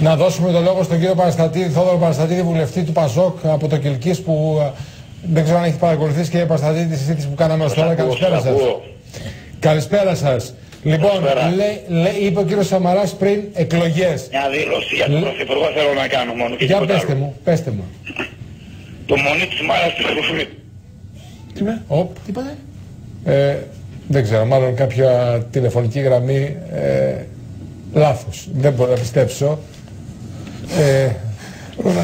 Να δώσουμε το λόγο στον κύριο Παραστατίδη, Θόδωρο Παραστατίδη, βουλευτή του ΠΑΣΟΚ από το Κιλκής, που δεν ξέρω αν έχει παρακολουθήσει, κύριε Παραστατίδη, τη συζήτηση που κάναμε ως τώρα. Καλησπέρα σας. Καλησπέρα σας. Λοιπόν, είπε ο κύριος Σαμαράς πριν εκλογές. Μια δήλωση για τον Πρωθυπουργό θέλω να κάνω μόνο. Για πέστε μου. Το μονί της μάρας της Χρυσού. Τι είπατε? Δεν ξέρω, μάλλον κάποια τηλεφωνική γραμμή λάθος. Δεν μπορώ να πιστέψω.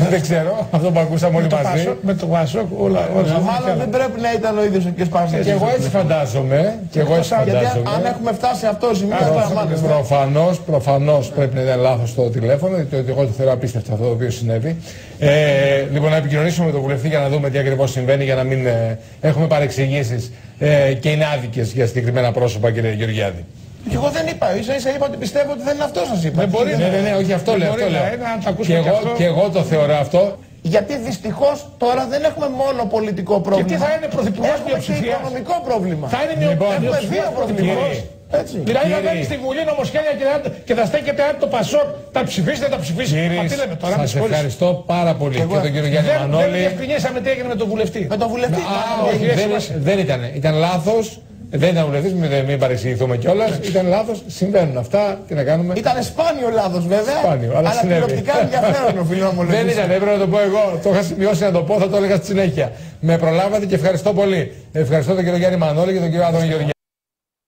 Δεν ξέρω, αυτό που ακούσαμε όλοι μαζί. Με το Πασόκ όλα. Μάλλον δεν πρέπει να ήταν ο ίδιος ο κ. Παραστατίδης. Και εγώ έτσι φαντάζομαι. Γιατί αν έχουμε φτάσει σε αυτό το σημείο, προφανώς πρέπει να ήταν λάθος το τηλέφωνο, γιατί εγώ το θεωρώ απίστευτο αυτό το οποίο συνέβη. Λοιπόν, να επικοινωνήσουμε με τον βουλευτή για να δούμε τι ακριβώς συμβαίνει, για να μην έχουμε παρεξηγήσεις και είναι άδικες για συγκεκριμένα πρόσωπα, κύριε Γεωργιάδη. Και εγώ δεν είπα, ίσα είπα ότι πιστεύω ότι δεν είναι αυτό σας είπα. Δεν μπορεί. Ναι, όχι αυτό λέω. Και εγώ το θεωρώ αυτό. Γιατί δυστυχώς τώρα δεν έχουμε μόνο πολιτικό πρόβλημα. Γιατί θα είναι πρωθυπουργός μειοψηφίας. Έχουμε και οικονομικό πρόβλημα. Θα είναι μειοψηφία πρωθυπουργός. Δηλαδή να μπαίνει στη Βουλή νομοσχέδια και θα στέκεται αν το Πασόκ τα ψηφίσετε, τα ψηφίσετε. Τι λέμε τώρα, σας ευχαριστώ πάρα πολύ. Και τον κύριο Γιάννη Μανώλη. Δεν διευκρινίσαμε τι έγινε με τον βουλευτή. Με τον βουλευτή. Δεν ήταν. Ήταν λάθος. Δεν ήταν βουλευτής, μην παρεξηγηθούμε κιόλας. Ήταν λάθος, συμβαίνουν αυτά, τι να κάνουμε. Ήταν σπάνιο λάθος βέβαια. Σπάνιο, αλλά τηλεοπτικά ενδιαφέρον οφείλω να μου λέτε. Δεν ήταν, έπρεπε να το πω εγώ. Το είχα σημειώσει να το πω, θα το έλεγα στη συνέχεια. Με προλάβατε και ευχαριστώ πολύ. Ευχαριστώ τον κύριο Γιάννη Μανώλη και τον κύριο Άδωνη Γεωργιάδη.